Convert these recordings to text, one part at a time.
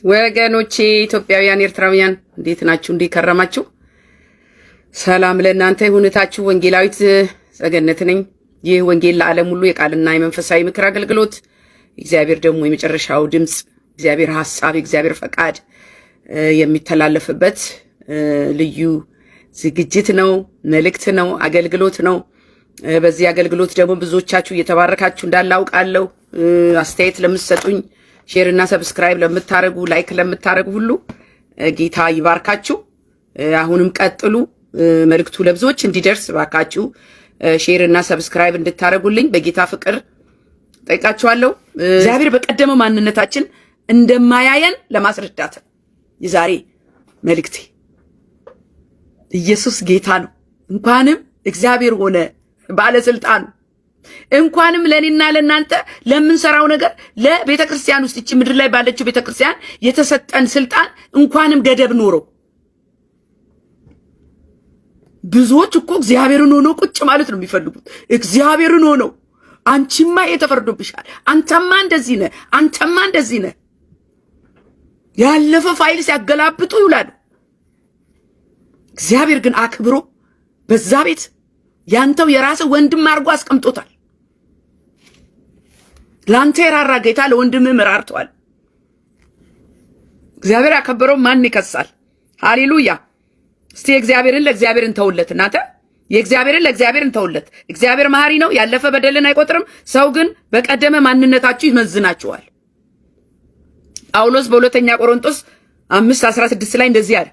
ወገኖቼ ኢትዮጵያውያን ኤርትራውያን እንዴት ናችሁ? እንዴት ከረማችሁ? ሰላም ለእናንተ ይሁንታችሁ። ወንጌላዊት ጸገነት ነኝ። ይህ ወንጌል ለዓለም ሁሉ የቃልና የመንፈሳዊ ምክር አገልግሎት፣ እግዚአብሔር ደግሞ የመጨረሻው ድምጽ፣ እግዚአብሔር ሐሳብ፣ እግዚአብሔር ፈቃድ የሚተላለፍበት ልዩ ዝግጅት ነው፣ መልእክት ነው፣ አገልግሎት ነው። በዚህ አገልግሎት ደግሞ ብዙዎቻችሁ እየተባረካችሁ እንዳለ አውቃለሁ። አስተያየት ለምትሰጡኝ፣ ሼር እና ሰብስክራይብ ለምታረጉ፣ ላይክ ለምታረጉ ሁሉ ጌታ ይባርካችሁ። አሁንም ቀጥሉ። መልእክቱ ለብዙዎች እንዲደርስ ባካችሁ ሼር እና ሰብስክራይብ እንድታረጉልኝ በጌታ ፍቅር ጠይቃችኋለሁ። እግዚአብሔር በቀደመ ማንነታችን እንደማያየን ለማስረዳት የዛሬ መልእክቴ። ኢየሱስ ጌታ ነው። እንኳንም እግዚአብሔር ሆነ ባለስልጣኑ፣ እንኳንም ለኔና ለናንተ ለምንሰራው ነገር ለቤተክርስቲያን ውስጥ እቺ ምድር ላይ ባለችው ቤተክርስቲያን የተሰጠን ስልጣን እንኳንም ገደብ ኖሮ ብዙዎች እኮ እግዚአብሔርን ሆኖ ቁጭ ማለት ነው የሚፈልጉት። እግዚአብሔርን ሆኖ አንቺማ የተፈርዶብሻል፣ አንተማ እንደዚህ ነህ፣ አንተማ እንደዚህ ነህ ያለፈ ፋይል ሲያገላብጡ ይውላሉ። እግዚአብሔር ግን አክብሮ በዛ ቤት ያንተው የራስህ ወንድም አድርጎ አስቀምጦታል። ላንተ የራራ ጌታ ለወንድምህ ራርቷል። እግዚአብሔር ያከበረው ማን ይከሳል? ሃሌሉያ። እስቲ እግዚአብሔርን ለእግዚአብሔር እንተውለት። እናንተ የእግዚአብሔርን ለእግዚአብሔር እንተውለት። እግዚአብሔር መሐሪ ነው፣ ያለፈ በደልን አይቆጥርም። ሰው ግን በቀደመ ማንነታችሁ ይመዝናችኋል። ጳውሎስ በሁለተኛ ቆሮንቶስ 5:16 ላይ እንደዚህ አለ፣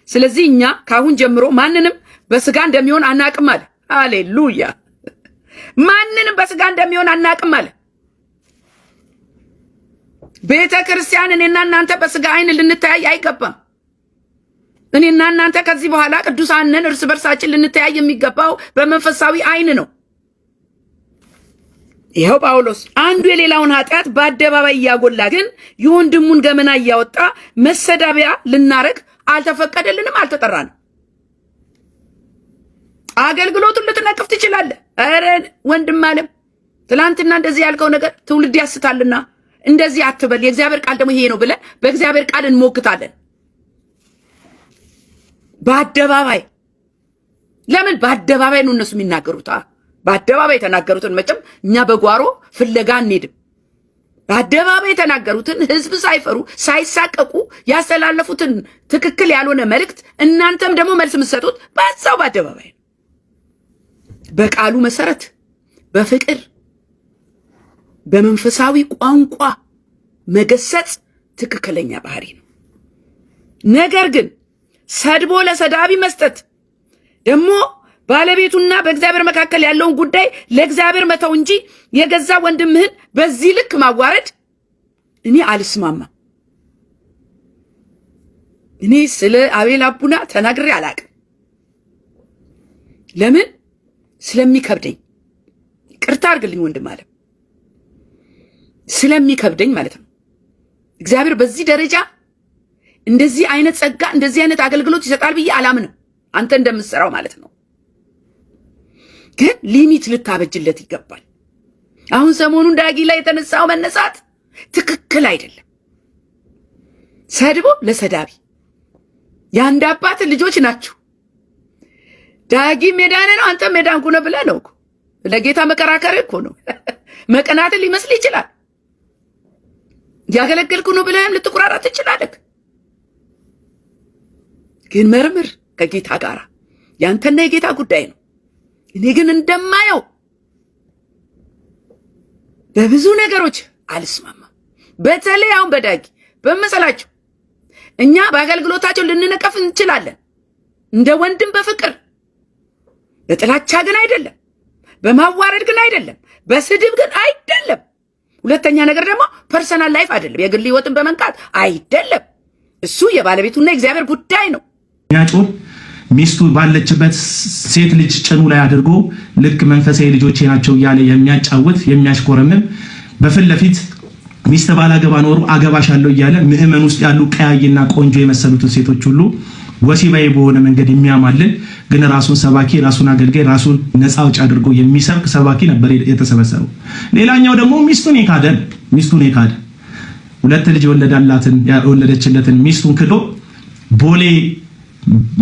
ስለዚህ እኛ ካሁን ጀምሮ ማንንም በስጋ እንደሚሆን አናቅም አለ። ሃሌሉያ። ማንንም በስጋ እንደሚሆን አናቅም አለ። ቤተ ክርስቲያን እኔና እናንተ በስጋ አይን ልንተያይ አይገባም። እኔና እናንተ ከዚህ በኋላ ቅዱሳንን እርስ በርሳችን ልንተያይ የሚገባው በመንፈሳዊ አይን ነው። ይኸው ጳውሎስ አንዱ የሌላውን ኃጢአት በአደባባይ እያጎላ ግን የወንድሙን ገመና እያወጣ መሰዳቢያ ልናረግ አልተፈቀደልንም፣ አልተጠራንም። አገልግሎቱን ልትነቅፍ ትችላለህ። ኧረ ወንድም አለም ትላንትና እንደዚህ ያልከው ነገር ትውልድ ያስታልና እንደዚህ አትበል፣ የእግዚአብሔር ቃል ደግሞ ይሄ ነው ብለን በእግዚአብሔር ቃል እንሞግታለን። በአደባባይ ለምን በአደባባይ ነው እነሱ የሚናገሩት? በአደባባይ የተናገሩትን መቼም እኛ በጓሮ ፍለጋ አንሄድም። በአደባባይ የተናገሩትን ህዝብ ሳይፈሩ ሳይሳቀቁ ያስተላለፉትን ትክክል ያልሆነ መልእክት እናንተም ደግሞ መልስ የምትሰጡት በዛው በአደባባይ ነው። በቃሉ መሰረት በፍቅር በመንፈሳዊ ቋንቋ መገሰጽ ትክክለኛ ባህሪ ነው። ነገር ግን ሰድቦ ለሰዳቢ መስጠት ደግሞ ባለቤቱና በእግዚአብሔር መካከል ያለውን ጉዳይ ለእግዚአብሔር መተው እንጂ የገዛ ወንድምህን በዚህ ልክ ማዋረድ እኔ አልስማማም። እኔ ስለ አቤል አቡና ተናግሬ አላቅም። ለምን? ስለሚከብደኝ። ይቅርታ አድርግልኝ ወንድም አለ፣ ስለሚከብደኝ ማለት ነው። እግዚአብሔር በዚህ ደረጃ እንደዚህ አይነት ጸጋ እንደዚህ አይነት አገልግሎት ይሰጣል ብዬ አላምንም። አንተ እንደምትሰራው ማለት ነው። ግን ሊሚት ልታበጅለት ይገባል። አሁን ሰሞኑን ዳጊ ላይ የተነሳው መነሳት ትክክል አይደለም። ሰድቦ ለሰዳቢ የአንድ አባት ልጆች ናችሁ። ዳጊ ሜዳነ ነው፣ አንተ ሜዳንኩ ነው ብለህ ነው እኮ ለጌታ መከራከር እኮ ነው። መቀናት ሊመስል ይችላል። ያገለገልኩ ነው ብለህም ልትቆራራት ትችላለህ። ግን መርምር ከጌታ ጋር፣ ያንተና የጌታ ጉዳይ ነው። እኔ ግን እንደማየው በብዙ ነገሮች አልስማማም። በተለይ አሁን በዳጊ በመሰላችሁ እኛ በአገልግሎታቸው ልንነቀፍ እንችላለን፣ እንደ ወንድም በፍቅር በጥላቻ ግን አይደለም፣ በማዋረድ ግን አይደለም፣ በስድብ ግን አይደለም። ሁለተኛ ነገር ደግሞ ፐርሰናል ላይፍ አይደለም፣ የግል ህይወትን በመንካት አይደለም። እሱ የባለቤቱና የእግዚአብሔር ጉዳይ ነው። ያጮህ ሚስቱ ባለችበት ሴት ልጅ ጭኑ ላይ አድርጎ ልክ መንፈሳዊ ልጆቼ ናቸው እያለ የሚያጫውት የሚያሽኮረምም በፊት ለፊት ሚስት ባላገባ ኖሮ አገባሻለሁ እያለ ምእመን ውስጥ ያሉ ቀያይና ቆንጆ የመሰሉትን ሴቶች ሁሉ ወሲባዊ በሆነ መንገድ የሚያማልን ግን ራሱን ሰባኪ፣ ራሱን አገልጋይ፣ ራሱን ነፃ አውጪ አድርጎ የሚሰብክ ሰባኪ ነበር የተሰበሰበው። ሌላኛው ደግሞ ሚስቱን የካደ 2 ልጅ የወለደችለትን ሚስቱን ክዶ ቦሌ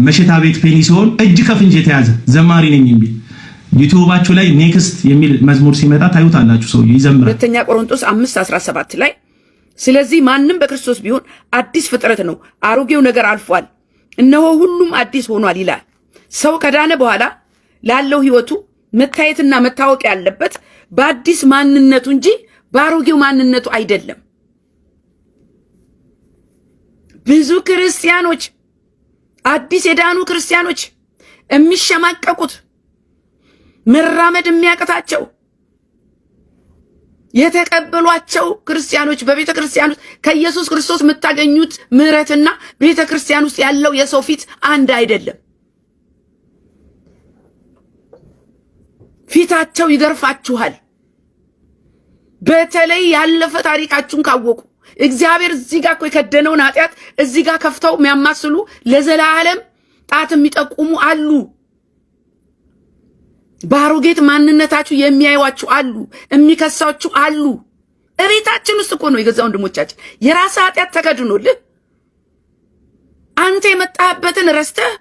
መሸታ ቤት ፔኒሲዮን እጅ ከፍንጅ የተያዘ ዘማሪ ነኝ የሚል ዩቲዩባችሁ ላይ ኔክስት የሚል መዝሙር ሲመጣ ታዩታላችሁ። ሰው ይዘምራል። ሁለተኛ ቆሮንቶስ 5:17 ላይ ስለዚህ ማንም በክርስቶስ ቢሆን አዲስ ፍጥረት ነው፣ አሮጌው ነገር አልፏል፣ እነሆ ሁሉም አዲስ ሆኗል ይላል። ሰው ከዳነ በኋላ ላለው ህይወቱ መታየትና መታወቅ ያለበት በአዲስ ማንነቱ እንጂ በአሮጌው ማንነቱ አይደለም። ብዙ ክርስቲያኖች አዲስ የዳኑ ክርስቲያኖች የሚሸማቀቁት መራመድ የሚያቀታቸው የተቀበሏቸው ክርስቲያኖች በቤተ ክርስቲያን ውስጥ ከኢየሱስ ክርስቶስ የምታገኙት ምህረትና ቤተ ክርስቲያን ውስጥ ያለው የሰው ፊት አንድ አይደለም። ፊታቸው ይገርፋችኋል። በተለይ ያለፈ ታሪካችሁን ካወቁ እግዚአብሔር እዚህ ጋር የከደነውን ኃጢአት እዚህ ጋር ከፍተው የሚያማስሉ ለዘላለም ጣት የሚጠቁሙ አሉ። ባሮጌት ማንነታችሁ የሚያዩዋችሁ አሉ፣ የሚከሳችሁ አሉ። እቤታችን ውስጥ እኮ ነው የገዛ ወንድሞቻችን የራስ ኃጢአት ተከድኖልህ አንተ የመጣህበትን ረስተህ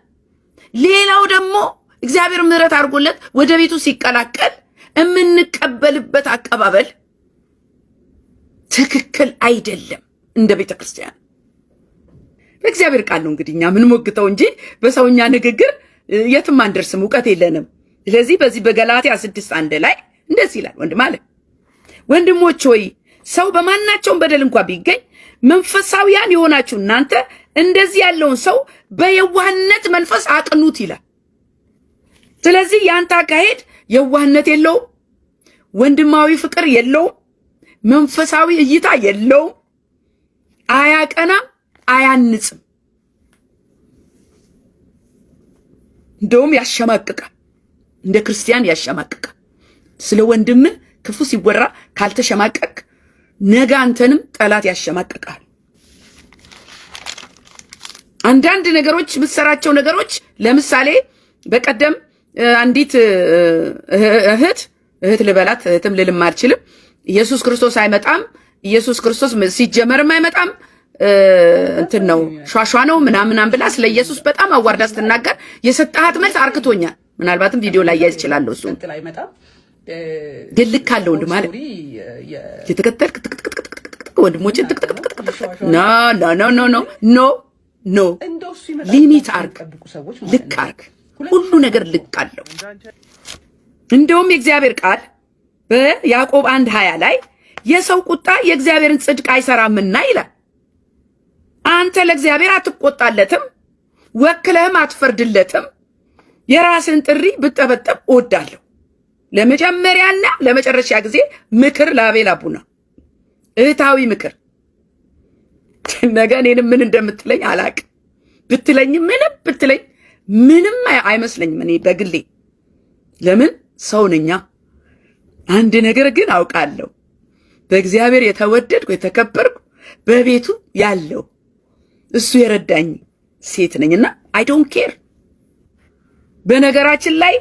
ሌላው ደግሞ እግዚአብሔር ምህረት አድርጎለት ወደ ቤቱ ሲቀላቀል የምንቀበልበት አቀባበል ትክክል አይደለም። እንደ ቤተ ክርስቲያን በእግዚአብሔር ቃል ነው እንግዲህ እኛ ምን ሞግተው እንጂ በሰውኛ ንግግር የትም አንደርስም፣ ዕውቀት የለንም። ስለዚህ በዚህ በገላትያ 6:1 ላይ እንደዚህ ይላል፣ ወንድሞች ሆይ ሰው በማናቸውም በደል እንኳን ቢገኝ መንፈሳዊያን የሆናችሁ እናንተ እንደዚህ ያለውን ሰው በየዋህነት መንፈስ አቅኑት ይላል። ስለዚህ ያንተ አካሄድ የዋህነት የለውም፣ ወንድማዊ ፍቅር የለውም፣ መንፈሳዊ እይታ የለውም፣ አያቀናም፣ አያንጽም፣ እንደውም ያሸማቅቃል። እንደ ክርስቲያን ያሸማቅቃል። ስለ ወንድም ክፉ ሲወራ ካልተሸማቀቅ ነገ አንተንም ጠላት ያሸማቅቃል። አንዳንድ ነገሮች ምትሰራቸው ነገሮች ለምሳሌ በቀደም አንዲት እህት ልበላት እህትም ልልም አልችልም፣ ኢየሱስ ክርስቶስ አይመጣም፣ ኢየሱስ ክርስቶስ ሲጀመርም አይመጣም እንትን ነው ሿሿ ነው ምናምን ብላ ስለ ኢየሱስ በጣም አዋርዳ ስትናገር የሰጣሃት መልስ አርክቶኛል። ምናልባትም ቪዲዮ ላይ ያዝ ይችላል። እሱ ግልክ አለው ወንድ ማለት የተከተልክ ወንድሞችን ኖ ኖ ኖ ኖ ኖ ኖ ኖ ሊሚት አርግ፣ ልክ አርግ። ሁሉ ነገር ልክ አለው። እንደውም የእግዚአብሔር ቃል በያዕቆብ 1:20 ላይ የሰው ቁጣ የእግዚአብሔርን ጽድቅ አይሰራምና ይላል። አንተ ለእግዚአብሔር አትቆጣለትም፣ ወክለህም አትፈርድለትም። የራስን ጥሪ ብጠበጠብ እወዳለሁ። ለመጀመሪያና ለመጨረሻ ጊዜ ምክር ለአቤል አቡና እህታዊ ምክር። ነገ እኔንም ምን እንደምትለኝ አላቅም። ብትለኝ ምንም ብትለኝ ምንም አይመስለኝም። እኔ በግሌ ለምን ሰው ነኛ። አንድ ነገር ግን አውቃለሁ፣ በእግዚአብሔር የተወደድኩ የተከበርኩ በቤቱ ያለው እሱ የረዳኝ ሴት ነኝና አይ ዶንት ኬር። በነገራችን ላይ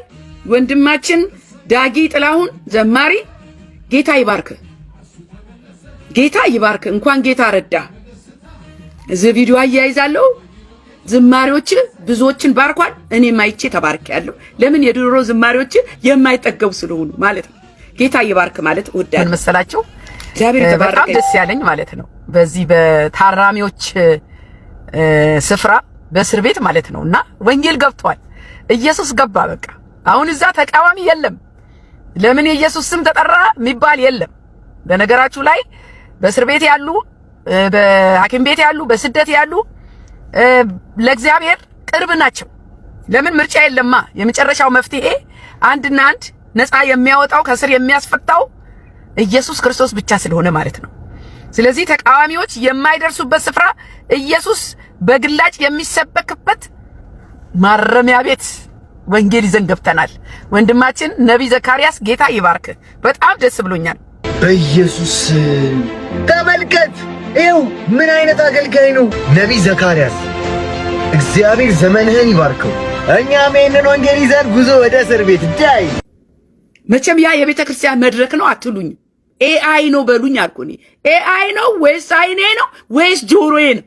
ወንድማችን ዳጊ ጥላሁን ዘማሪ ጌታ ይባርክ፣ ጌታ ይባርክ። እንኳን ጌታ ረዳ። እዚህ ቪዲዮ አያይዛለሁ። ዝማሬዎች ብዙዎችን ባርኳል። እኔም አይቼ ተባርኬያለሁ። ለምን የድሮ ዝማሬዎች የማይጠገቡ ስለሆኑ ማለት ነው። ጌታ ይባርክ ማለት ወዳል መሰላችሁ። እግዚአብሔር ተባረከ። በጣም ደስ ያለኝ ማለት ነው በዚህ በታራሚዎች ስፍራ በእስር ቤት ማለት ነውና ወንጌል ገብቷል። ኢየሱስ ገባ። በቃ አሁን እዛ ተቃዋሚ የለም። ለምን የኢየሱስ ስም ተጠራ የሚባል የለም። በነገራችሁ ላይ በእስር ቤት ያሉ፣ በሐኪም ቤት ያሉ፣ በስደት ያሉ ለእግዚአብሔር ቅርብ ናቸው። ለምን ምርጫ የለማ። የመጨረሻው መፍትሄ አንድና አንድ ነፃ የሚያወጣው ከስር የሚያስፈታው ኢየሱስ ክርስቶስ ብቻ ስለሆነ ማለት ነው። ስለዚህ ተቃዋሚዎች የማይደርሱበት ስፍራ ኢየሱስ በግላጭ የሚሰበክበት ማረሚያ ቤት ወንጌል ይዘን ገብተናል። ወንድማችን ነብይ ዘካርያስ ጌታ ይባርክ። በጣም ደስ ብሎኛል። በኢየሱስ ተመልከት። ይኸው ምን አይነት አገልጋይ ነው ነብይ ዘካርያስ። እግዚአብሔር ዘመንህን ይባርከው። እኛም ይህንን ወንጌል ይዘን ጉዞ ወደ እስር ቤት ዳይ። መቼም ያ የቤተ ክርስቲያን መድረክ ነው አትሉኝ። ኤአይ ነው በሉኝ አልኩ እኔ። ኤአይ ነው ወይስ አይኔ ነው ወይስ ጆሮዬ ነው?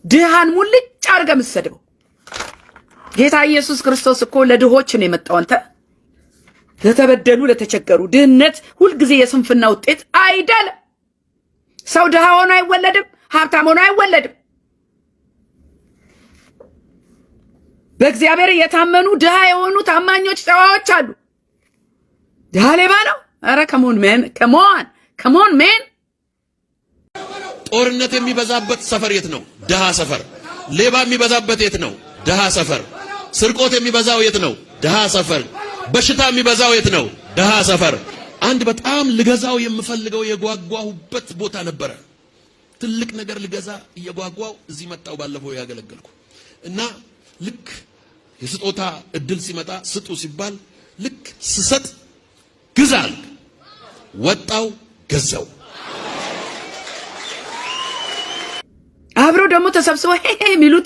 ድሃን ሙልጭ አድርገህ የምትሰድበው ጌታ ኢየሱስ ክርስቶስ እኮ ለድሆች ነው የመጣው። አንተ ለተበደሉ ለተቸገሩ። ድህነት ሁልጊዜ የስንፍና ውጤት አይደለም። ሰው ድሃ ሆኖ አይወለድም፣ ሀብታም ሆኖ አይወለድም። በእግዚአብሔር የታመኑ ድሃ የሆኑ ታማኞች ጨዋዎች አሉ። ድሃ ሌባ ነው? አረ ከሞን ሜን። ጦርነት የሚበዛበት ሰፈር የት ነው? ድሃ ሰፈር። ሌባ የሚበዛበት የት ነው? ድሃ ሰፈር። ስርቆት የሚበዛው የት ነው? ድሃ ሰፈር። በሽታ የሚበዛው የት ነው? ድሃ ሰፈር። አንድ በጣም ልገዛው የምፈልገው የጓጓሁበት ቦታ ነበረ። ትልቅ ነገር ልገዛ እየጓጓው እዚህ መጣው ባለፈው ያገለገልኩ እና ልክ የስጦታ እድል ሲመጣ ስጡ ሲባል ልክ ስሰጥ ግዛል ወጣው ገዛው። አብረው ደግሞ ተሰብስበው ሄሄ ሚሉት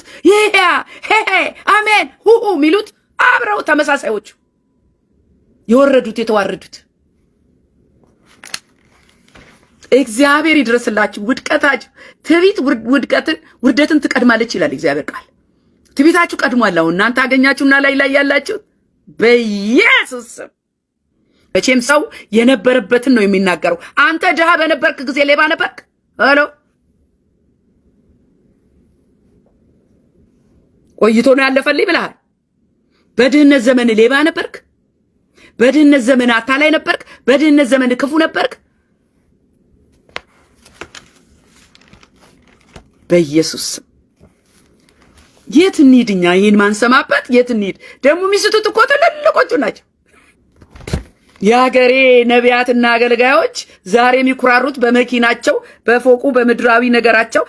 ሄሄ አሜን ሁሁ ሚሉት አብረው ተመሳሳዮቹ የወረዱት የተዋረዱት። እግዚአብሔር ይድረስላችሁ። ውድቀታችሁ ትዕቢት ውርደትን ትቀድማለች ይላል እግዚአብሔር ቃል። ትዕቢታችሁ ቀድሟል። አሁን እናንተ አገኛችሁና ላይ ያላችሁ በኢየሱስ ስም። መቼም ሰው የነበረበትን ነው የሚናገረው። አንተ ድሃ በነበርክ ጊዜ ሌባ ነበርክ? ሄሎ ቆይቶ ነው ያለፈልኝ ብለሃል። በድህነት ዘመን ሌባ ነበርክ? በድህነት ዘመን አታላይ ነበርክ? በድህነት ዘመን ክፉ ነበርክ? በኢየሱስ የት እንሂድኛ? ይህን ማንሰማበት የት እንሂድ? ደግሞ የሚስቱት እኮ ትልልቆቹ ናቸው። የሀገሬ ነቢያትና አገልጋዮች ዛሬ የሚኩራሩት በመኪናቸው፣ በፎቁ፣ በምድራዊ ነገራቸው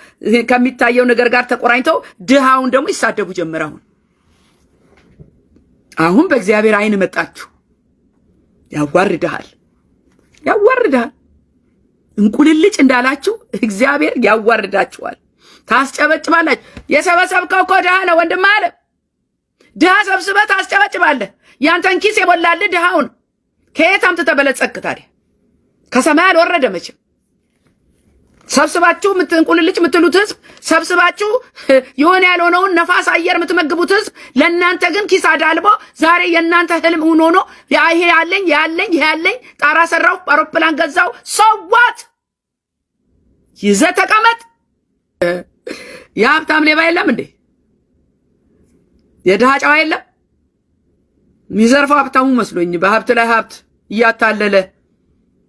ከሚታየው ነገር ጋር ተቆራኝተው ድሃውን ደግሞ ይሳደቡ ጀመረ። አሁን በእግዚአብሔር አይን መጣችሁ። ያዋርድሃል። እንቁልልጭ እንዳላችሁ እግዚአብሔር ያዋርዳችኋል። ታስጨበጭባላችሁ። የሰበሰብከው እኮ ድሃ ነው ወንድም አለ። ድሃ ሰብስበህ ታስጨበጭባለህ። ያንተን ኪስ የሞላልህ ድሃውን ከየት አምጥተህ በለጸክ? ታዲያ ከሰማይ አልወረደ መቼም። ሰብስባችሁ እንቁልልጭ የምትሉት ህዝብ፣ ሰብስባችሁ የሆነ ያልሆነውን ነፋስ አየር የምትመግቡት ህዝብ፣ ለእናንተ ግን ኪስ አዳልቦ ዛሬ የእናንተ ህልም እውን ሆኖ ይሄ ያለኝ ጣራ ሰራው፣ አውሮፕላን ገዛው፣ ሰዋት ይዘህ ተቀመጥ። የሀብታም ሌባ የለም እንዴ? የድሃ ጨዋ የለም? የሚዘርፈው ሀብታሙ መስሎኝ በሀብት ላይ ሀብት እያታለለ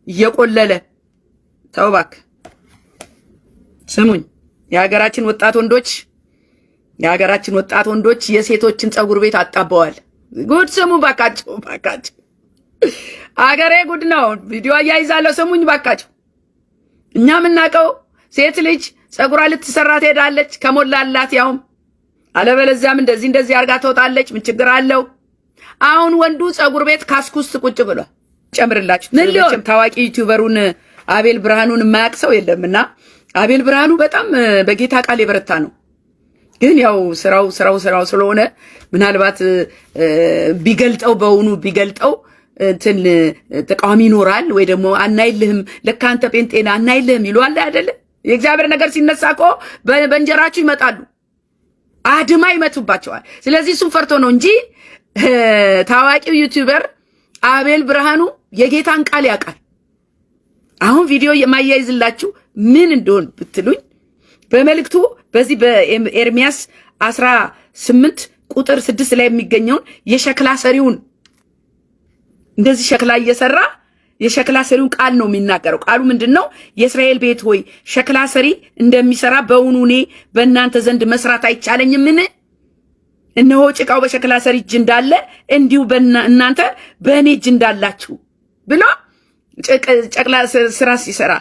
እየቆለለ። ተው እባክህ። ስሙኝ፣ የሀገራችን ወጣት ወንዶች የሴቶችን ፀጉር ቤት አጣበዋል። ጉድ ስሙ ባካቸው። አገሬ ጉድ ነው። ቪዲዮ አያይዛለሁ። ስሙኝ ባካቸው። እኛ የምናውቀው ሴት ልጅ ፀጉሯ ልትሰራ ትሄዳለች ከሞላላት፣ ያውም አለበለዚያም እንደዚህ አርጋ ትወጣለች። ምን ችግር አለው? አሁን ወንዱ ፀጉር ቤት ካስኩስ ቁጭ ብሏል። ጨምርላችሁ ምን ሊሆን ታዋቂ ዩቲዩበሩን አቤል ብርሃኑን የማያውቅ ሰው የለምና አቤል ብርሃኑ በጣም በጌታ ቃል የበረታ ነው። ግን ያው ስራው ስለሆነ ምናልባት ቢገልጠው እንትን ተቃዋሚ ይኖራል ወይ ደግሞ አናይልህም፣ ለካ አንተ ጴንጤና አናይልህም ይሏል አይደለ? የእግዚአብሔር ነገር ሲነሳ እኮ በእንጀራችሁ ይመጣሉ፣ አድማ ይመቱባቸዋል። ስለዚህ እሱን ፈርቶ ነው እንጂ ታዋቂው ዩቲዩበር አቤል ብርሃኑ የጌታን ቃል ያውቃል። አሁን ቪዲዮ የማያይዝላችሁ ምን እንደሆን ብትሉኝ በመልእክቱ በዚህ በኤርሚያስ 18 ቁጥር 6 ላይ የሚገኘውን የሸክላ ሰሪውን እንደዚህ ሸክላ እየሰራ የሸክላ ሰሪውን ቃል ነው የሚናገረው። ቃሉ ምንድነው? የእስራኤል ቤት ሆይ ሸክላ ሰሪ እንደሚሰራ በእውኑ እኔ በእናንተ ዘንድ መስራት አይቻለኝምን? እነሆ ጭቃው በሸክላ ሰሪ እጅ እንዳለ እንዲሁ እናንተ በእኔ እጅ እንዳላችሁ ብሎ ጨቅላ ስራ ሲሰራ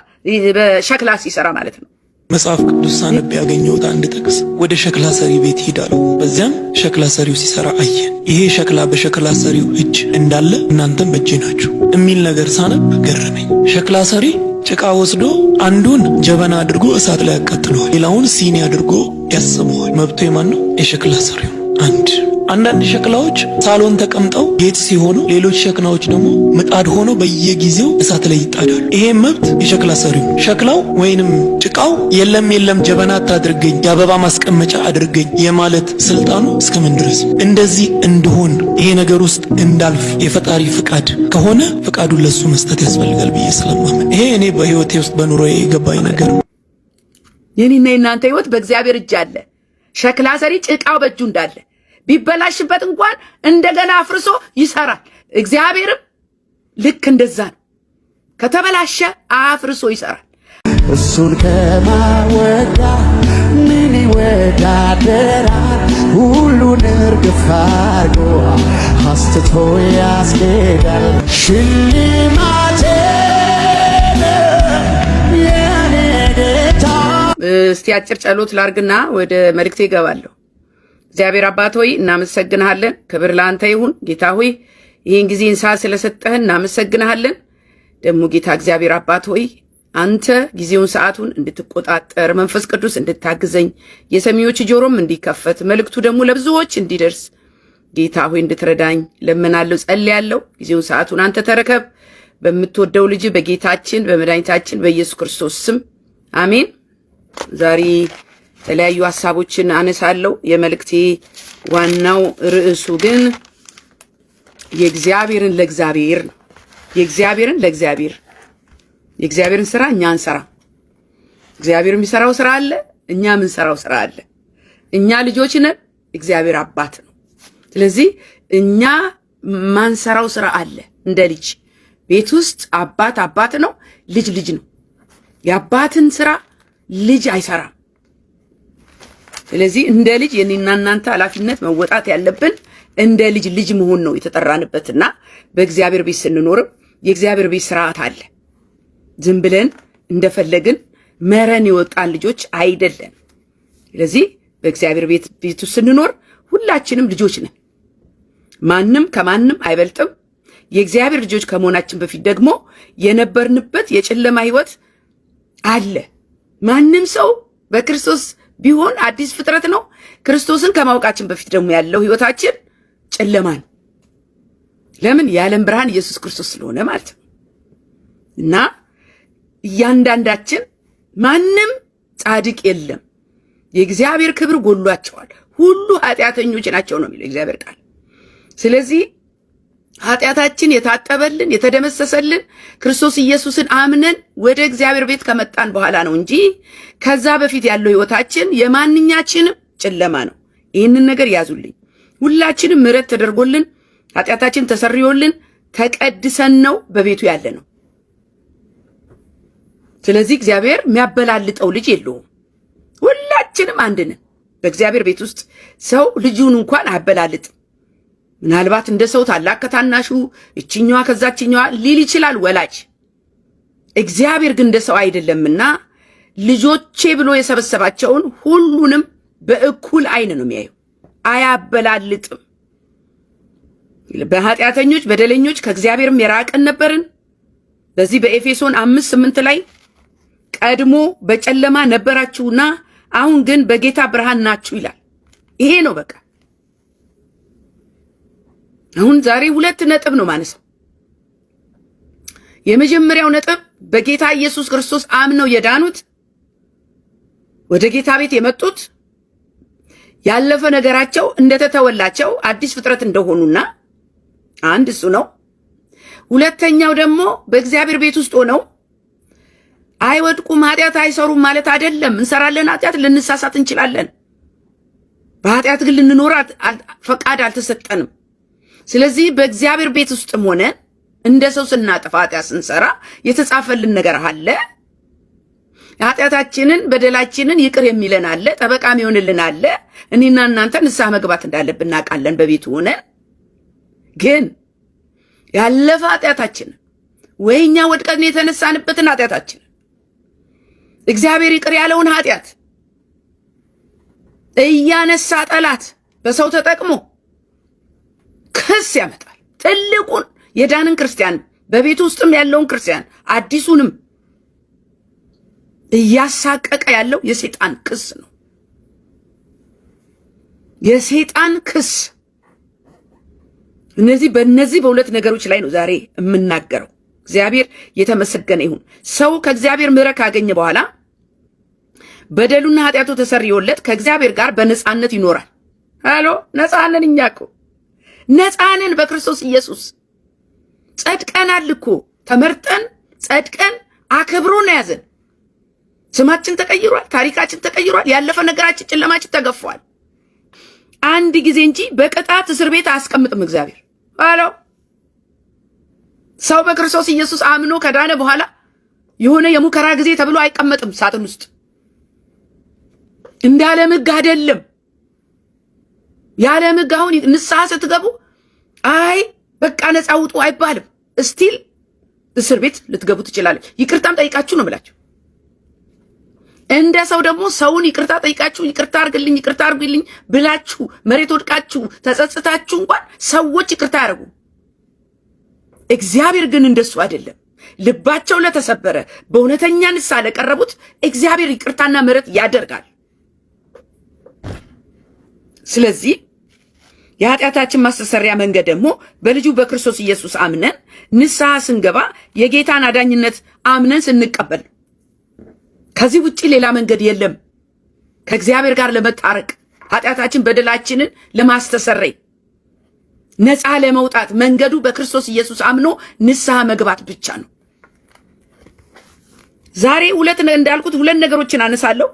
በሸክላ ሲሰራ ማለት ነው። መጽሐፍ ቅዱስ ሳነብ ያገኘሁት አንድ ጥቅስ ወደ ሸክላ ሰሪ ቤት ሄዳለሁ፣ በዚያም ሸክላ ሰሪው ሲሰራ አየ፣ ይሄ ሸክላ በሸክላ ሰሪው እጅ እንዳለ እናንተም በእጄ ናችሁ የሚል ነገር ሳነብ ገረመኝ። ሸክላ ሰሪ ጭቃ ወስዶ አንዱን ጀበና አድርጎ እሳት ላይ ያቃጥለዋል፣ ሌላውን ሲኒ አድርጎ ያስመዋል። መብቱ የማን ነው? የሸክላ ሰሪው። አንድ አንዳንድ ሸክላዎች ሳሎን ተቀምጠው ጌጥ ሲሆኑ፣ ሌሎች ሸክላዎች ደግሞ ምጣድ ሆነው በየጊዜው እሳት ላይ ይጣዳሉ። ይሄ መብት የሸክላ ሰሪው። ሸክላው ወይንም ጭቃው የለም ጀበና አታድርገኝ፣ የአበባ ማስቀመጫ አድርገኝ የማለት ስልጣኑ እስከምን ድረስ? እንደዚህ እንድሆን ይሄ ነገር ውስጥ እንዳልፍ የፈጣሪ ፍቃድ ከሆነ ፍቃዱን ለሱ መስጠት ያስፈልጋል ብዬ ስለማመን ይሄ እኔ በህይወቴ ውስጥ በኑሮዬ የገባኝ ነገር ነው። የኔና የናንተ ህይወት በእግዚአብሔር እጅ አለ። ሸክላ ሰሪ ጭቃው በእጁ እንዳለ ቢበላሽበት እንኳን እንደገና አፍርሶ ይሰራል። እግዚአብሔርም ልክ እንደዛ ነው። ከተበላሸ አፍርሶ ይሰራል። እሱን ከማወዳ ምን ይወዳደራል? ሁሉን እርግፍ አድርጎ አስትቶ ያስኬዳል። ሽልማቴ የኔ ጌታ። እስቲ አጭር ጸሎት ላርግና ወደ መልእክቴ እገባለሁ። እግዚአብሔር አባት ሆይ እናመሰግንሃለን። ክብር ለአንተ ይሁን። ጌታ ሆይ ይህን ጊዜን ሰዓት ስለሰጠህን እናመሰግንሃለን። ደግሞ ጌታ እግዚአብሔር አባት ሆይ አንተ ጊዜውን ሰዓቱን እንድትቆጣጠር መንፈስ ቅዱስ እንድታግዘኝ የሰሚዎች ጆሮም እንዲከፈት መልእክቱ ደግሞ ለብዙዎች እንዲደርስ ጌታ ሆይ እንድትረዳኝ ለምናለሁ፣ ጸልያለሁ። ጊዜውን ሰዓቱን አንተ ተረከብ። በምትወደው ልጅ በጌታችን በመድኃኒታችን በኢየሱስ ክርስቶስ ስም አሜን። ዛሬ የተለያዩ ሐሳቦችን አነሳለሁ። የመልእክቴ ዋናው ርዕሱ ግን የእግዚአብሔርን ለእግዚአብሔር ነው። የእግዚአብሔርን ለእግዚአብሔር የእግዚአብሔርን ስራ እኛ እንሰራ። እግዚአብሔር የሚሰራው ስራ አለ፣ እኛ የምንሰራው ስራ አለ። እኛ ልጆች ነን፣ እግዚአብሔር አባት ነው። ስለዚህ እኛ ማንሰራው ስራ አለ። እንደ ልጅ ቤት ውስጥ አባት ነው፣ ልጅ ነው። የአባትን ስራ ልጅ አይሰራም። ስለዚህ እንደ ልጅ የኔና እናንተ ኃላፊነት መወጣት ያለብን እንደ ልጅ መሆን ነው የተጠራንበትና በእግዚአብሔር ቤት ስንኖርም የእግዚአብሔር ቤት ስርዓት አለ። ዝም ብለን እንደፈለግን መረን የወጣን ልጆች አይደለም። ስለዚህ በእግዚአብሔር ቤት ስንኖር ሁላችንም ልጆች ነን። ማንም ከማንም አይበልጥም። የእግዚአብሔር ልጆች ከመሆናችን በፊት ደግሞ የነበርንበት የጨለማ ህይወት አለ። ማንም ሰው በክርስቶስ ቢሆን አዲስ ፍጥረት ነው። ክርስቶስን ከማወቃችን በፊት ደግሞ ያለው ህይወታችን ጨለማ ነው። ለምን? የዓለም ብርሃን ኢየሱስ ክርስቶስ ስለሆነ ማለት ነው። እና እያንዳንዳችን ማንም ጻድቅ የለም፣ የእግዚአብሔር ክብር ጎሏቸዋል፣ ሁሉ ኃጢአተኞች ናቸው ነው የሚለው እግዚአብሔር ቃል። ስለዚህ ኃጢአታችን የታጠበልን የተደመሰሰልን ክርስቶስ ኢየሱስን አምነን ወደ እግዚአብሔር ቤት ከመጣን በኋላ ነው እንጂ ከዛ በፊት ያለው ህይወታችን የማንኛችንም ጨለማ ነው። ይህንን ነገር ያዙልኝ። ሁላችንም ምሕረት ተደርጎልን ኃጢአታችን ተሰርዮልን ተቀድሰን ነው በቤቱ ያለ ነው። ስለዚህ እግዚአብሔር የሚያበላልጠው ልጅ የለውም። ሁላችንም አንድ ነን። በእግዚአብሔር ቤት ውስጥ ሰው ልጁን እንኳን አያበላልጥም። ምናልባት እንደ ሰው ታላቅ ከታናሹ እችኛዋ ከዛችኛዋ ሊል ይችላል ወላጅ። እግዚአብሔር ግን እንደ ሰው አይደለምና ልጆቼ ብሎ የሰበሰባቸውን ሁሉንም በእኩል አይን ነው የሚያየው፣ አያበላልጥም። በኃጢአተኞች በደለኞች ከእግዚአብሔርም የራቀን ነበርን። በዚህ በኤፌሶን 5:8 ላይ ቀድሞ በጨለማ ነበራችሁና አሁን ግን በጌታ ብርሃን ናችሁ ይላል። ይሄ ነው በቃ። አሁን ዛሬ 2 ነጥብ ነው ማነሳው። የመጀመሪያው ነጥብ በጌታ ኢየሱስ ክርስቶስ አምነው የዳኑት ወደ ጌታ ቤት የመጡት ያለፈ ነገራቸው እንደተተወላቸው አዲስ ፍጥረት እንደሆኑና አንድ እሱ ነው። ሁለተኛው ደግሞ በእግዚአብሔር ቤት ውስጥ ሆነው አይወድቁም፣ ኃጢአት አይሰሩም ማለት አይደለም። እንሰራለን፣ ኃጢአት ልንሳሳት እንችላለን። በኃጢአት ግን ልንኖር ፈቃድ አልተሰጠንም። ስለዚህ በእግዚአብሔር ቤት ውስጥም ሆነ እንደ ሰው ስናጠፋ ኃጢአት ስንሰራ የተጻፈልን ነገር አለ። ኃጢአታችንን በደላችንን ይቅር የሚለን አለ፣ ጠበቃም ይሆንልን አለ። እኔና እናንተ ንስሐ መግባት እንዳለብን እናውቃለን። በቤቱ ሆነ ግን ያለፈ ኃጢአታችንን ወይኛ ወድቀን የተነሳንበትን ኃጢአታችንን እግዚአብሔር ይቅር ያለውን ኃጢአት እያነሳ ጠላት በሰው ተጠቅሞ ክስ ያመጣል። ትልቁን የዳንን ክርስቲያን በቤቱ ውስጥም ያለውን ክርስቲያን አዲሱንም እያሳቀቀ ያለው የሰይጣን ክስ ነው። የሰይጣን ክስ በእነዚህ በሁለት ነገሮች ላይ ነው ዛሬ የምናገረው። እግዚአብሔር የተመሰገነ ይሁን። ሰው ከእግዚአብሔር ምሕረት ካገኘ በኋላ በደሉና ኃጢአቱ ተሰርዮለት ከእግዚአብሔር ጋር በነጻነት ይኖራል። ሃሎ ነጻነን። እኛ እኮ ነጻነን በክርስቶስ ኢየሱስ ጸድቀናል እኮ። ተመርጠን ጸድቀን አክብሮን ያዘን። ስማችን ተቀይሯል። ታሪካችን ተቀይሯል። ያለፈ ነገራችን፣ ጨለማችን ተገፏል። አንድ ጊዜ እንጂ በቅጣት እስር ቤት አያስቀምጥም እግዚአብሔር። ሃሎ ሰው በክርስቶስ ኢየሱስ አምኖ ከዳነ በኋላ የሆነ የሙከራ ጊዜ ተብሎ አይቀመጥም ሳጥን ውስጥ። እንዳለ ሕግ አይደለም። ያለ ሕግ አሁን ንስሐ ስትገቡ አይ በቃ ነፃ ውጡ አይባልም። እስቲል እስር ቤት ልትገቡ ትችላለች። ይቅርታም ጠይቃችሁ ነው ብላችሁ እንደ ሰው ደግሞ ሰውን ይቅርታ ጠይቃችሁ ይቅርታ አርግልኝ ይቅርታ አርግልኝ ብላችሁ መሬት ወድቃችሁ ተጸጽታችሁ እንኳን ሰዎች ይቅርታ ያደርጉ። እግዚአብሔር ግን እንደሱ አይደለም። ልባቸው ለተሰበረ በእውነተኛ ንስሐ ለቀረቡት እግዚአብሔር ይቅርታና ምሕረት ያደርጋል። ስለዚህ የኃጢአታችን ማስተሰሪያ መንገድ ደግሞ በልጁ በክርስቶስ ኢየሱስ አምነን ንስሐ ስንገባ የጌታን አዳኝነት አምነን ስንቀበል፣ ከዚህ ውጪ ሌላ መንገድ የለም። ከእግዚአብሔር ጋር ለመታረቅ ኃጢአታችን በደላችንን ለማስተሰረይ ነፃ ለመውጣት መንገዱ በክርስቶስ ኢየሱስ አምኖ ንስሐ መግባት ብቻ ነው። ዛሬ እንዳልኩት ሁለት ነገሮችን አነሳለሁ።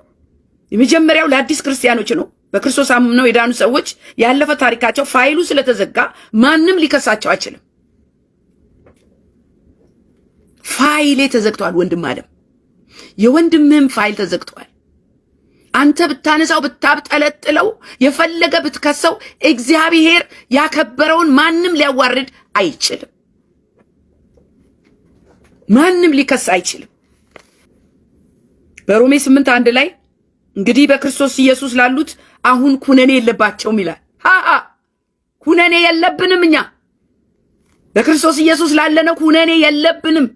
የመጀመሪያው ለአዲስ ክርስቲያኖች ነው። በክርስቶስ አምነው የዳኑ ሰዎች ያለፈ ታሪካቸው ፋይሉ ስለተዘጋ ማንም ሊከሳቸው አይችልም። ፋይሌ ተዘግቷል። ወንድም አለም የወንድምህም ፋይል ተዘግቷል። አንተ ብታነሳው ብታብጠለጥለው የፈለገ ብትከሰው እግዚአብሔር ያከበረውን ማንም ሊያዋርድ አይችልም። ማንም ሊከስ አይችልም። በሮሜ 8:1 ላይ እንግዲህ በክርስቶስ ኢየሱስ ላሉት አሁን ኩነኔ የለባቸውም ይላል። ኩነኔ የለብንም። እኛ በክርስቶስ ኢየሱስ ላለነው ኩነኔ የለብንም።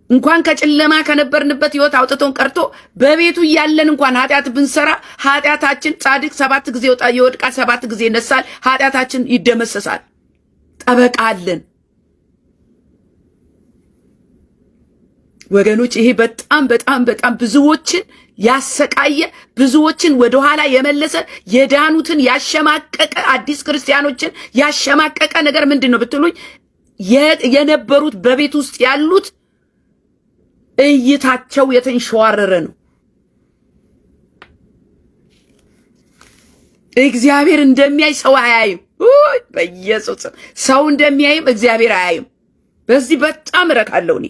እንኳን ከጨለማ ከነበርንበት ህይወት አውጥቶን ቀርቶ በቤቱ እያለን እንኳን ኃጢአት ብንሰራ ኃጢአታችን ጻድቅ 7 ጊዜ ይወድቃል፣ 7 ጊዜ ይነሳል፣ ኃጢአታችን ይደመሰሳል። ጠበቃ አለን። ወገኖች ይሄ በጣም በጣም በጣም ብዙዎችን ያሰቃየ ብዙዎችን ወደኋላ የመለሰ የዳኑትን ያሸማቀቀ አዲስ ክርስቲያኖችን ያሸማቀቀ ነገር ምንድነው ብትሉኝ የነበሩት በቤት ውስጥ ያሉት እይታቸው የተንሸዋረረ ነው። እግዚአብሔር እንደሚያይ ሰው አያይም። በኢየሱስ ሰው እንደሚያይም እግዚአብሔር አያይም። በዚህ በጣም ረካለሁ እኔ።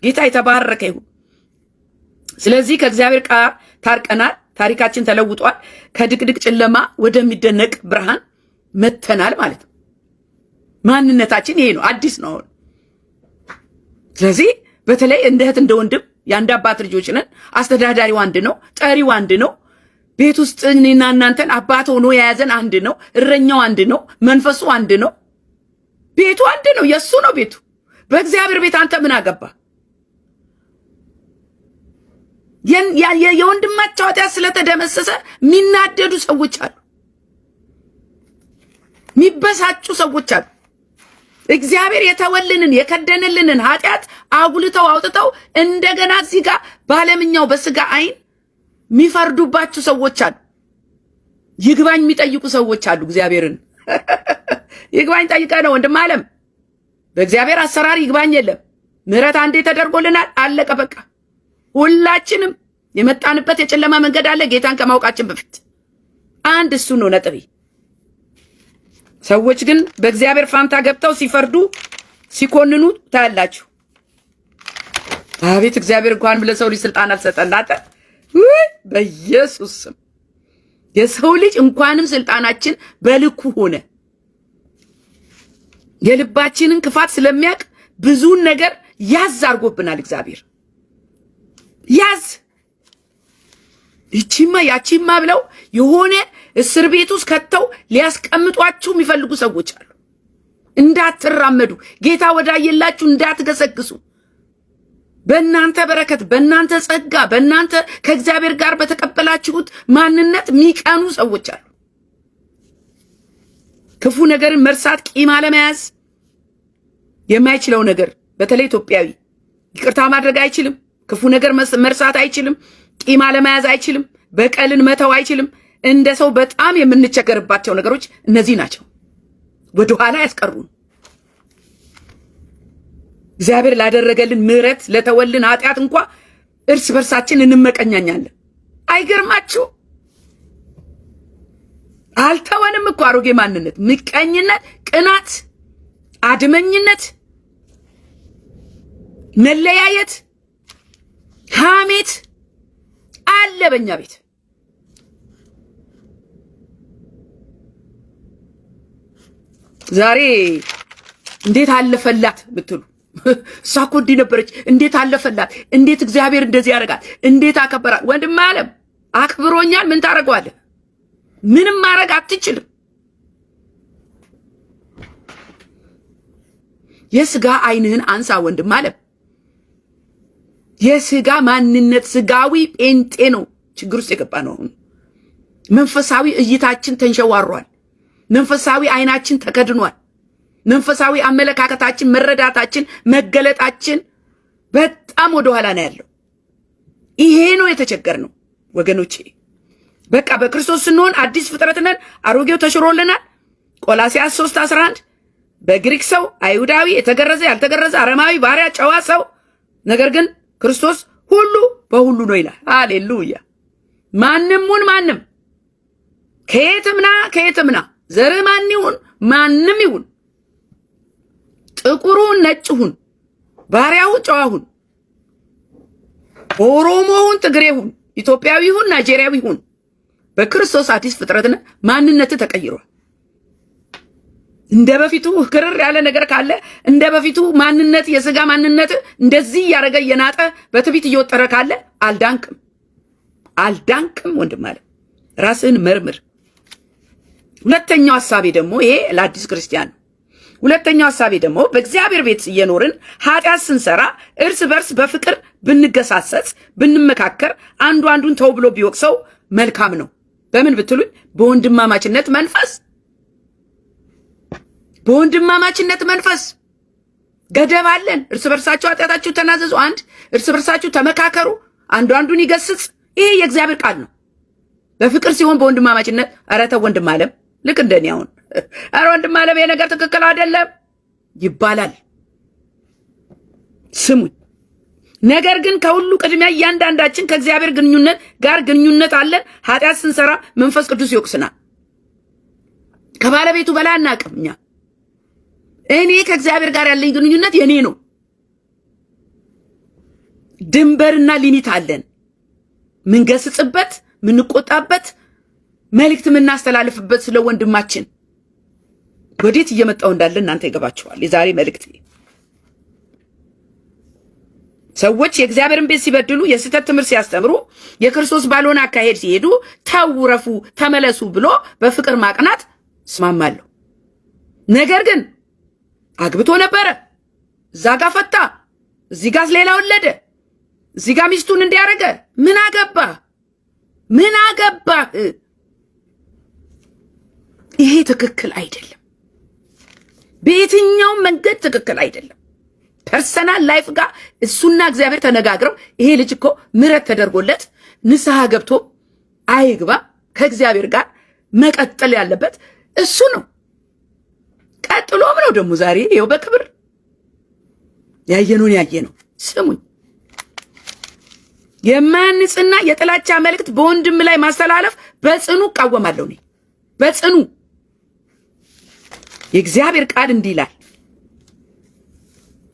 ጌታ የተባረከ ይሁን። ስለዚህ ከእግዚአብሔር ጋር ታርቀናል። ታሪካችን ተለውጧል። ከድቅድቅ ጨለማ ወደሚደነቅ ብርሃን መተናል ማለት ነው። ማንነታችን ይሄ ነው፣ አዲስ ነው። ስለዚህ በተለይ እንደ እህት እንደ ወንድም የአንድ አባት ልጆች ነን። አስተዳዳሪው አንድ ነው፣ ጠሪው አንድ ነው። ቤት ውስጥ እኔና እናንተን አባት ሆኖ የያዘን አንድ ነው። እረኛው አንድ ነው። መንፈሱ አንድ ነው። ቤቱ አንድ ነው። የሱ ነው ቤቱ። በእግዚአብሔር ቤት አንተ ምን አገባ? የወንድማቸው ኃጢአት ስለተደመሰሰ የሚናደዱ ሰዎች አሉ፣ የሚበሳጩ ሰዎች አሉ። እግዚአብሔር የተወልንን የከደንልንን ኃጢአት አጉልተው አውጥተው እንደገና እዚህ ጋር ባለምኛው በስጋ አይን የሚፈርዱባችሁ ሰዎች አሉ። ይግባኝ የሚጠይቁ ሰዎች አሉ። እግዚአብሔርን ይግባኝ ጠይቀ ነው ወንድም አለም። በእግዚአብሔር አሰራር ይግባኝ የለም። ምህረት አንዴ ተደርጎልናል፣ አለቀ በቃ። ሁላችንም የመጣንበት የጨለማ መንገድ አለ ጌታን ከማውቃችን በፊት። አንድ እሱ ነው ነጥቤ። ሰዎች ግን በእግዚአብሔር ፋንታ ገብተው ሲፈርዱ ሲኮንኑ ታያላችሁ። አቤት እግዚአብሔር እንኳን ለሰው ልጅ ስልጣን አልሰጠናተ። በኢየሱስ ስም የሰው ልጅ እንኳንም ስልጣናችን በልኩ ሆነ። የልባችንን ክፋት ስለሚያውቅ ብዙን ነገር ያዝ አድርጎብናል እግዚአብሔር። ያዝ ይቺማ ያቺማ ብለው የሆነ እስር ቤት ውስጥ ከተው ሊያስቀምጧችሁ የሚፈልጉ ሰዎች አሉ። እንዳትራመዱ፣ ጌታ ወዳየላችሁ እንዳትገሰግሱ፣ በእናንተ በረከት፣ በእናንተ ጸጋ፣ በእናንተ ከእግዚአብሔር ጋር በተቀበላችሁት ማንነት የሚቀኑ ሰዎች አሉ። ክፉ ነገርን መርሳት፣ ቂም አለመያዝ የማይችለው ነገር በተለይ ኢትዮጵያዊ ይቅርታ ማድረግ አይችልም። ክፉ ነገር መርሳት አይችልም። ቂም አለመያዝ አይችልም። በቀልን መተው አይችልም። እንደ ሰው በጣም የምንቸገርባቸው ነገሮች እነዚህ ናቸው። ወደ ኋላ ያስቀሩን። እግዚአብሔር ላደረገልን ምሕረት ለተወልን ኃጢአት እንኳ እርስ በርሳችን እንመቀኛኛለን። አይገርማችሁ? አልተወንም እኮ አሮጌ ማንነት፣ ምቀኝነት፣ ቅናት፣ አድመኝነት፣ መለያየት፣ ሐሜት አለ በእኛ ቤት። ዛሬ እንዴት አለፈላት ብትሉ እሷ እኮ እንዲህ ነበረች፣ እንዴት አለፈላት፣ እንዴት እግዚአብሔር እንደዚህ ያደርጋል፣ እንዴት አከበራት። ወንድም ዓለም አክብሮኛል፣ ምን ታደርገዋለህ? ምንም ማድረግ አትችልም። የስጋ ዓይንህን አንሳ ወንድም ዓለም። የስጋ ማንነት ስጋዊ ጴንጤ ነው ችግር ውስጥ የገባ ነው። አሁን መንፈሳዊ እይታችን ተንሸዋሯል። መንፈሳዊ ዓይናችን ተከድኗል። መንፈሳዊ አመለካከታችን፣ መረዳታችን፣ መገለጣችን በጣም ወደ ኋላ ነው ያለው። ይሄ ነው የተቸገርነው ወገኖቼ። በቃ በክርስቶስ ስንሆን አዲስ ፍጥረት ነን። አሮጌው ተሽሮልናል። ቆላስይስ 3:11 በግሪክ ሰው፣ አይሁዳዊ፣ የተገረዘ፣ ያልተገረዘ፣ አረማዊ፣ ባሪያ፣ ጨዋ ሰው፣ ነገር ግን ክርስቶስ ሁሉ በሁሉ ነው ይላል። ሃሌሉያ። ማንሙን ማንም ከየትምና ዘርህ ማን ይሁን ማንም ይሁን፣ ጥቁሩን ነጭሁን፣ ባሪያውን ጨዋሁን፣ ኦሮሞውን ትግሬሁን፣ ኢትዮጵያዊሁን ናይጄሪያዊሁን በክርስቶስ አዲስ ፍጥረትና ማንነት ተቀይሯል። እንደ በፊቱ ክርር ያለ ነገር ካለ እንደ በፊቱ ማንነት የስጋ ማንነት እንደዚህ ያረገ የናጠ በትቢት እየወጠረ ካለ አልዳንክም ወንድም አለ። ራስህን መርምር። ሁለተኛው ሐሳቤ ደግሞ ይሄ ለአዲስ ክርስቲያን ነው። ሁለተኛው ሐሳቤ ደግሞ በእግዚአብሔር ቤት እየኖርን ኃጢአት ስንሰራ እርስ በርስ በፍቅር ብንገሳሰስ ብንመካከር አንዱ አንዱን ተው ብሎ ቢወቅሰው መልካም ነው። በምን ብትሉኝ በወንድማማችነት መንፈስ ገደብ አለን። እርስ በርሳችሁ ኃጢአታችሁ ተናዘዙ፣ እርስ በርሳችሁ ተመካከሩ፣ አንዱ አንዱን ይገስጽ። ይሄ የእግዚአብሔር ቃል ነው። በፍቅር ሲሆን በወንድማማችነት ኧረ ተው ወንድም ዓለም ልክ እንደኔ አሁን ኧረ ወንድም ዓለም ይሄ ነገር ትክክል አይደለም ይባላል። ስሙኝ። ነገር ግን ከሁሉ ቅድሚያ እያንዳንዳችን ከእግዚአብሔር ግንኙነት አለን። ኃጢአት ስንሰራ መንፈስ ቅዱስ ይወቅስናል። ከባለቤቱ በላይ አናውቅም እኛ። እኔ ከእግዚአብሔር ጋር ያለኝ ግንኙነት የኔ ነው። ድንበርና ሊሚት አለን። ምንገስጽበት፣ ምንቆጣበት፣ መልእክት ምናስተላልፍበት ስለ ወንድማችን ወዴት እየመጣው እንዳለ እናንተ ይገባችኋል። የዛሬ መልእክት ሰዎች የእግዚአብሔርን ቤት ሲበድሉ፣ የስህተት ትምህርት ሲያስተምሩ፣ የክርስቶስ ባልሆነ አካሄድ ሲሄዱ ተውረፉ፣ ተመለሱ ብሎ በፍቅር ማቅናት እስማማለሁ። ነገር ግን አግብቶ ነበረ፣ እዛ ጋር ፈታ፣ እዚህ ጋር ሌላ ወለደ፣ እዚህ ጋር ሚስቱን እንዲያረገ ምን አገባህ? ይሄ ትክክል አይደለም። በየትኛውም መንገድ ትክክል አይደለም። ፐርሰናል ላይፍ ጋር እሱና እግዚአብሔር ተነጋግረው ይሄ ልጅ እኮ ምሕረት ተደርጎለት ንስሐ ገብቶ አይግባ፣ ከእግዚአብሔር ጋር መቀጠል ያለበት እሱ ነው። ቀጥሎም ነው ደግሞ ዛሬ ይኸው በክብር ያየነው። ስሙኝ፣ የማያንጽና የጥላቻ መልእክት በወንድም ላይ ማስተላለፍ በጽኑ እቃወማለሁ። እኔ በጽኑ የእግዚአብሔር ቃል እንዲህ ይላል።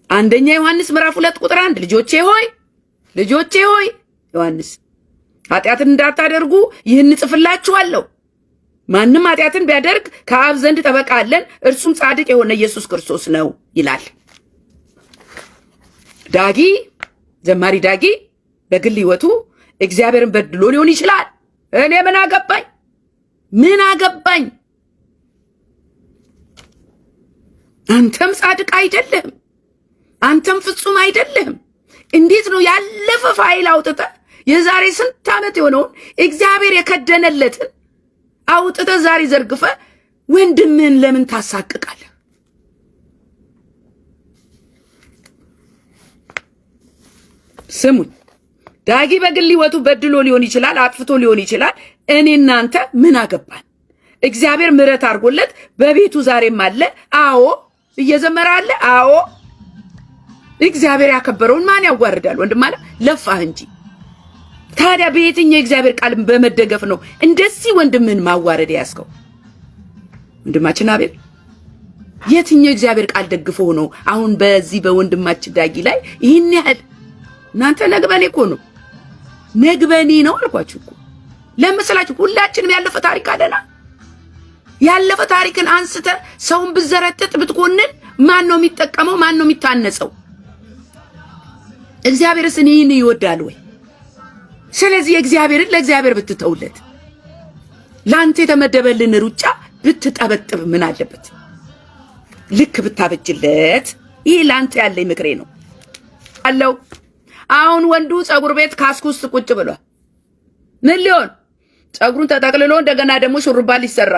አንደኛ ዮሐንስ ምዕራፍ 2:1 ልጆቼ ሆይ ዮሐንስ ኃጢአትን እንዳታደርጉ ይህን ጽፍላችኋለሁ። ማንም ኃጢአትን ቢያደርግ ከአብ ዘንድ ጠበቃ አለን፣ እርሱም ጻድቅ የሆነ ኢየሱስ ክርስቶስ ነው ይላል። ዘማሪ ዳጊ በግል ሕይወቱ እግዚአብሔርን በድሎ ሊሆን ይችላል። እኔ ምን አገባኝ? አንተም ጻድቅ አይደለም፣ አንተም ፍጹም አይደለም። እንዴት ነው ያለፈ ፋይል አውጥተህ የዛሬ ስንት ዓመት የሆነውን እግዚአብሔር የከደነለትን አውጥተህ ዛሬ ዘርግፈህ ወንድምህን ለምን ታሳቅቃለህ? ስሙኝ፣ ዳጊ በግል ሕይወቱ በድሎ ሊሆን ይችላል፣ አጥፍቶ ሊሆን ይችላል። እኔ እናንተ ምን አገባን? እግዚአብሔር ምሕረት አድርጎለት በቤቱ ዛሬም አለ። አዎ እየዘመረ አለ። አዎ እግዚአብሔር ያከበረውን ማን ያዋርዳል? ወንድም አለ ለፋህ እንጂ። ታዲያ በየትኛው የእግዚአብሔር ቃል በመደገፍ ነው እንደዚህ ወንድምህን ማዋረድ ያስከው? ወንድማችን አቤል የትኛው የእግዚአብሔር ቃል ደግፎ ነው አሁን በዚህ በወንድማችን ዳጊ ላይ ይህን ያህል? እናንተ ነግበኔ እኮ ነው፣ ነግበኔ ነው አልኳችሁ እኮ። ለምሳላችሁ ሁላችንም ያለፈ ታሪክ አለና ያለፈ ታሪክን አንስተ ሰውን ብዘረጥጥ ብትኮንን ማን ነው የሚጠቀመው? ማን ነው የሚታነጸው? እግዚአብሔርስ ይህን ይወዳል ወይ? ስለዚህ እግዚአብሔርን ለእግዚአብሔር ብትተውለት፣ ላንተ የተመደበልን ሩጫ ብትጠበጥብ ምን አለበት? ልክ ብታበጅለት። ይህ ላንተ ያለኝ ምክሬ ነው አለው። አሁን ወንዱ ጸጉር ቤት ካስክ ውስጥ ቁጭ ብሏል። ምን ሊሆን? ጸጉሩን ተጠቅልሎ እንደገና ደግሞ ሹሩባ ሊሰራ።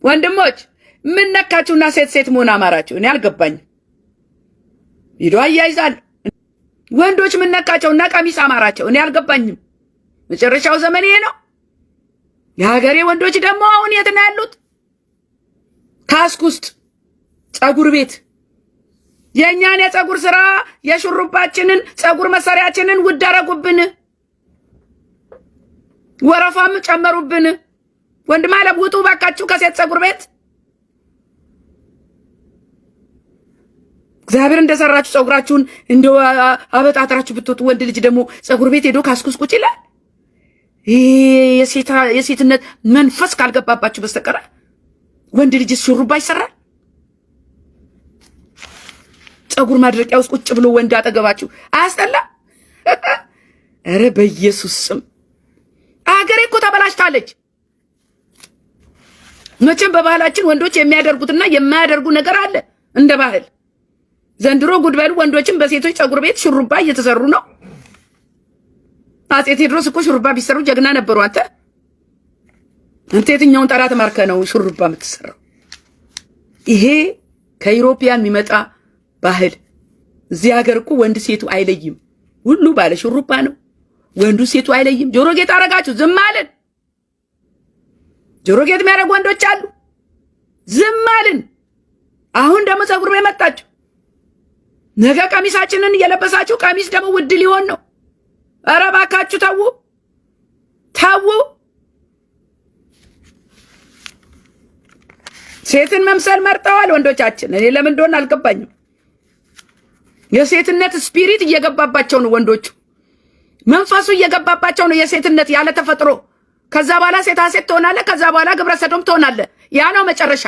ወንድሞች ምን ነካችሁና ሴት መሆን አማራችሁ? እኔ አልገባኝም። ሂዶ አያይዛል። ወንዶች ምን ነካቸውና ቀሚስ አማራቸው? እኔ አልገባኝም። መጨረሻው ዘመን ይሄ ነው። የሀገሬ ወንዶች ደግሞ አሁን የት ነው ያሉት? ካስክ ውስጥ ጸጉር ቤት። የእኛን የጸጉር ስራ የሹሩባችንን ጸጉር መሰሪያችንን ውድ አረጉብን፣ ወረፋም ጨመሩብን። ወንድም አለ ውጡ ባካችሁ ከሴት ጸጉር ቤት። እግዚአብሔር እንደሰራችሁ ጸጉራችሁን እንደው አበጣጥራችሁ ብትወጡ፣ ወንድ ልጅ ደግሞ ጸጉር ቤት ሄዶ ካስኩስ ቁጭ ይላል። የሴትነት መንፈስ ካልገባባችሁ በስተቀር ወንድ ልጅ ሹሩባ ይሰራል። ጸጉር ማድረቂያ ውስጥ ቁጭ ብሎ ወንድ አጠገባችሁ አያስጠላ? ኧረ በኢየሱስ ስም አገሬ እኮ ተበላሽታለች። መቼም በባህላችን ወንዶች የሚያደርጉትና የማያደርጉ ነገር አለ እንደ ባህል። ዘንድሮ ጉድበሉ ወንዶችን በሴቶች ጸጉር ቤት ሹሩባ እየተሰሩ ነው። አፄ ቴዎድሮስ እኮ ሹሩባ ቢሰሩ ጀግና ነበሩ። አንተ የትኛውን ጠላት ማርከ ነው ሹሩባ የምትሰራው? ይሄ ከኢሮፒያን የሚመጣ ባህል። እዚህ ሀገር እኮ ወንድ ሴቱ አይለይም፣ ሁሉ ባለ ሹሩባ ነው። ወንዱ ሴቱ አይለይም። ጆሮ ጌጥ አረጋችሁ፣ ዝም አልን። ጆሮ ጌጥ የሚያደርጉ ወንዶች አሉ፣ ዝም አልን። አሁን ደግሞ ጸጉር ቤት መጣችሁ። ነገ ቀሚሳችንን እየለበሳችሁ ቀሚስ ደግሞ ውድ ሊሆን ነው። ኧረ እባካችሁ ተው ተው። ሴትን መምሰል መርጠዋል ወንዶቻችን። እኔ ለምን እንደሆነ አልገባኝም። የሴትነት ስፒሪት እየገባባቸው ነው ወንዶቹ፣ መንፈሱ እየገባባቸው ነው የሴትነት ያለ ተፈጥሮ። ከዛ በኋላ ሴታ ሴት ትሆናለህ፣ ከዛ በኋላ ግብረ ሰዶም ትሆናለህ። ያ ነው መጨረሻ።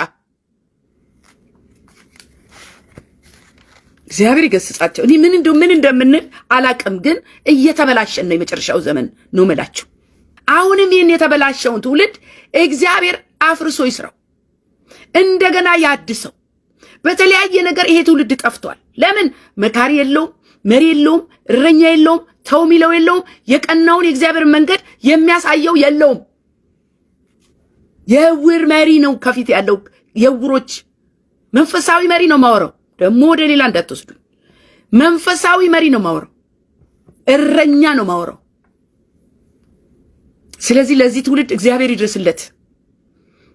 እግዚአብሔር ይገስጻቸው። እኔ ምን እንደምንል አላቅም፣ ግን እየተበላሸን ነው። የመጨረሻው ዘመን ነው መላችሁ። አሁንም ይህን የተበላሸውን ትውልድ እግዚአብሔር አፍርሶ ይስራው፣ እንደገና ያድሰው። በተለያየ ነገር ይሄ ትውልድ ጠፍቷል። ለምን? መካሪ የለውም፣ መሪ የለውም፣ እረኛ የለውም፣ ተው ሚለው የለውም፣ የቀናውን የእግዚአብሔር መንገድ የሚያሳየው የለውም። የዕውር መሪ ነው ከፊት ያለው። የዕውሮች መንፈሳዊ መሪ ነው ማወራው። ደግሞ ወደ ሌላ እንዳትወስዱ። መንፈሳዊ መሪ ነው ማወራው፣ እረኛ ነው ማወራው። ስለዚህ ለዚህ ትውልድ እግዚአብሔር ይድረስለት።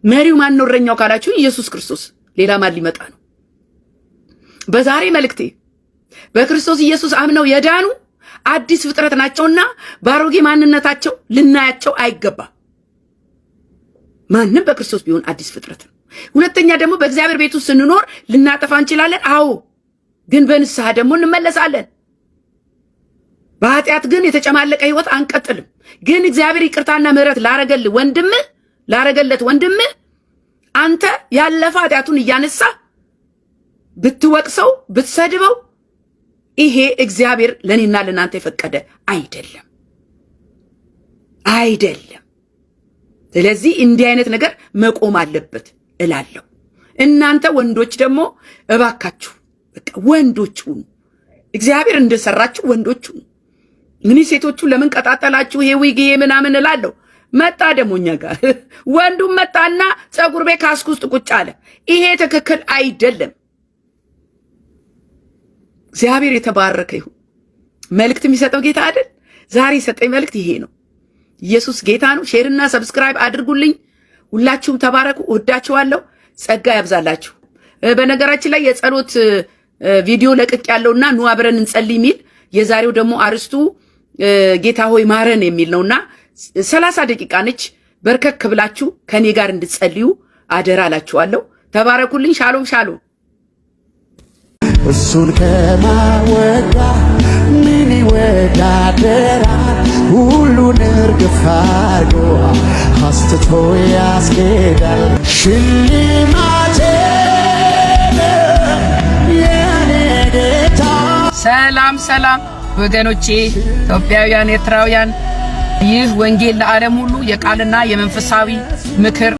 መሪው ማን ነው? እረኛው ካላችሁ ኢየሱስ ክርስቶስ። ሌላ ማን ሊመጣ ነው? በዛሬ መልእክቴ በክርስቶስ ኢየሱስ አምነው የዳኑ አዲስ ፍጥረት ናቸውና ባሮጌ ማንነታቸው ልናያቸው አይገባም። ማንም በክርስቶስ ቢሆን አዲስ ፍጥረት ነው። ሁለተኛ ደግሞ በእግዚአብሔር ቤት ውስጥ ስንኖር ልናጠፋ እንችላለን። አዎ፣ ግን በንስሐ ደግሞ እንመለሳለን። በኃጢአት ግን የተጨማለቀ ህይወት አንቀጥልም። ግን እግዚአብሔር ይቅርታና ምሕረት ላረገለት ወንድምህ አንተ ያለፈ ኃጢአቱን እያነሳ ብትወቅሰው ብትሰድበው ይሄ እግዚአብሔር ለኔና ለናንተ የፈቀደ አይደለም። ስለዚህ እንዲህ አይነት ነገር መቆም አለበት እላለሁ። እናንተ ወንዶች ደግሞ እባካችሁ በቃ ወንዶች ሁኑ። እግዚአብሔር እንደሰራችሁ ወንዶች ሁኑ። ምን ሴቶቹ ለምን ቀጣጠላችሁ? ይሄ ዊግ ይሄ ምናምን እላለሁ። መጣ ደግሞ እኛ ጋር ወንዱም መጣና ፀጉር ቤት ካስክ ውስጥ ቁጭ አለ። ይሄ ትክክል አይደለም። እግዚአብሔር የተባረከ ይሁን። መልእክት የሚሰጠው ጌታ አይደል? ዛሬ የሰጠኝ መልእክት ይሄ ነው። ኢየሱስ ጌታ ነው። ሼርና ሰብስክራይብ አድርጉልኝ። ሁላችሁም ተባረኩ። እወዳችኋለሁ። ጸጋ ያብዛላችሁ። በነገራችን ላይ የጸሎት ቪዲዮ ለቅቅ ያለውና ኑ አብረን እንጸልይ የሚል የዛሬው ደግሞ አርስቱ ጌታ ሆይ ማረን የሚል ነውና 30 ደቂቃ ነች። በርከክ ብላችሁ ከኔ ጋር እንድትጸልዩ አደራ አላችኋለሁ። ተባረኩልኝ። ሻሎም ሻሎም። እሱን ከማወዳ ምን ይወዳደራል? ሁሉን እርግፍ አድርጎ አስትቶ ያስኬዳል። ሽልማቴ የኔ ጌታ። ሰላም ሰላም ወገኖቼ፣ ኢትዮጵያውያን፣ ኤርትራውያን፣ ይህ ወንጌል ለዓለም ሁሉ የቃልና የመንፈሳዊ ምክር